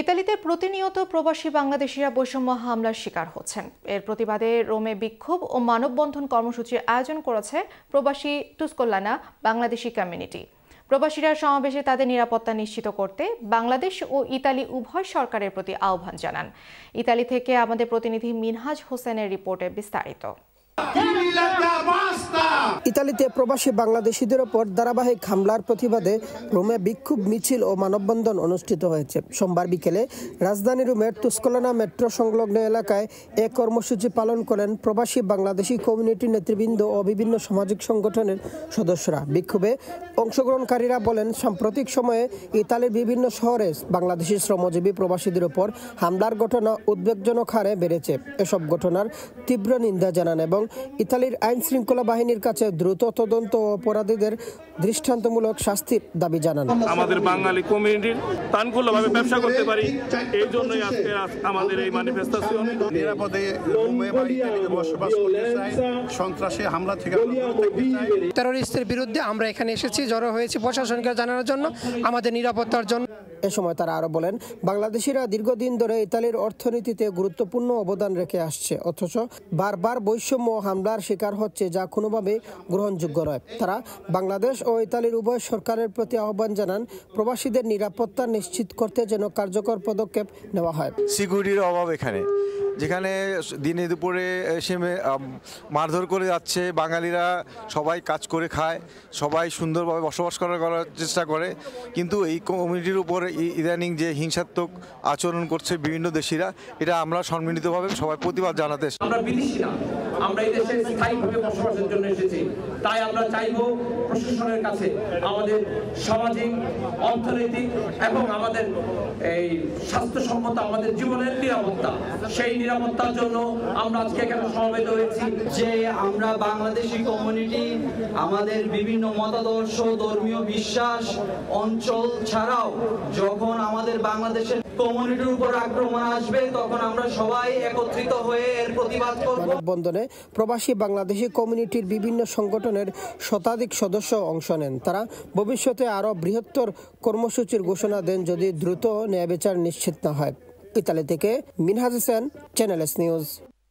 ইতালিতে প্রতিনিয়ত প্রবাসী বাংলাদেশিরা বৈষম্য হামলার শিকার হচ্ছেন। এর প্রতিবাদে রোমে বিক্ষোভ ও মানববন্ধন কর্মসূচির আয়োজন করেছে প্রবাসী তুসকোল্লানা বাংলাদেশি কমিউনিটি। প্রবাসীরা সমাবেশে তাদের নিরাপত্তা নিশ্চিত করতে বাংলাদেশ ও ইতালি উভয় সরকারের প্রতি আহ্বান জানান। ইতালি থেকে আমাদের প্রতিনিধি মিনহাজ হোসেনের রিপোর্টে বিস্তারিত। ইতালিতে প্রবাসী বাংলাদেশিদের ওপর ধারাবাহিক হামলার প্রতিবাদে রোমে বিক্ষোভ মিছিল ও মানববন্ধন অনুষ্ঠিত হয়েছে। সোমবার বিকেলে রাজধানী রোমের তুসকোল্লানা মেট্রো সংলগ্ন এলাকায় এক কর্মসূচি পালন করেন প্রবাসী বাংলাদেশি কমিউনিটির নেতৃবৃন্দ ও বিভিন্ন সামাজিক সংগঠনের সদস্যরা। বিক্ষোভে অংশগ্রহণকারীরা বলেন, সাম্প্রতিক সময়ে ইতালির বিভিন্ন শহরে বাংলাদেশি শ্রমজীবী প্রবাসীদের ওপর হামলার ঘটনা উদ্বেগজনক হারে বেড়েছে। এসব ঘটনার তীব্র নিন্দা জানান এবং ইতালির আইন শৃঙ্খলা বাহিনীর কাছে দ্রুত তদন্ত ও অপরাধীদের দৃষ্টান্তমূলক শাস্তির দাবি জানান। আমাদের বাঙালি কমিউনিটির তানকুলভাবে ব্যবসা করতে পারি, এই জন্যই আজকে আমাদের এই ম্যানিফেস্টেশন। নিরাপদে রোমে বা ইতালিতে বসবাস করতে চাই, সন্ত্রাসী হামলা থেকে টেররিস্টের বিরুদ্ধে আমরা এখানে এসেছি, জড়ো হয়েছি প্রশাসনকে জানানোর জন্য, আমাদের নিরাপত্তার জন্য। এ সময় তারা আরো বলেন, বাংলাদেশিরা দীর্ঘদিন ধরে ইতালির অর্থনীতিতে গুরুত্বপূর্ণ অবদান রেখে আসছে, অথচ বারবার বৈষম্য হামলার শিকার হচ্ছে, যা কোনোভাবে গ্রহণযোগ্য নয়। তারা বাংলাদেশ ও ইতালির উভয় সরকারের প্রতি আহ্বান জানান, প্রবাসীদের নিরাপত্তা নিশ্চিত করতে যেন কার্যকর পদক্ষেপ নেওয়া হয়। সিকিউরিটির অভাব এখানে, যেখানে দিনে দুপুরে এসে মারধর করে যাচ্ছে। বাঙালিরা সবাই কাজ করে খায়, সবাই সুন্দরভাবে বসবাস করার চেষ্টা করে, কিন্তু এই কমিউনিটির উপর ইদানিং যে হিংসাত্মক আচরণ করছে বিভিন্ন দেশিরা, এটা আমরা সম্মিলিতভাবে সবাই প্রতিবাদ জানাতে। আমরা বিদেশি না, আমরা এই দেশে স্থায়ীভাবে বসবাসের জন্য এসেছি। তাই আমরা চাইব প্রশাসনের কাছে আমাদের সামাজিক, অর্থনৈতিক এবং আমাদের এই স্বাস্থ্যসম্মত আমাদের জীবনের নিরাপত্তা, সেই নিরাপত্তার জন্য আমরা আজকে এখানে সমবেত হয়েছি। যে আমরা বাংলাদেশি কমিউনিটি আমাদের বিভিন্ন মতাদর্শ, ধর্মীয় বিশ্বাস, অঞ্চল ছাড়াও যখন আমাদের বাংলাদেশের কমিউনিটির উপর আক্রমণ আসবে, তখন আমরা সবাই একত্রিত হয়ে এর প্রতিবাদ করব। মানববন্ধনে প্রবাসী বাংলাদেশি কমিউনিটির বিভিন্ন সংগঠনের শতাধিক সদস্য অংশ নেন। তারা ভবিষ্যতে আরো বৃহত্তর কর্মসূচির ঘোষণা দেন যদি দ্রুত ন্যায় বিচার নিশ্চিত না হয়। ইতালি থেকে Minhaj Hossain, channel S news.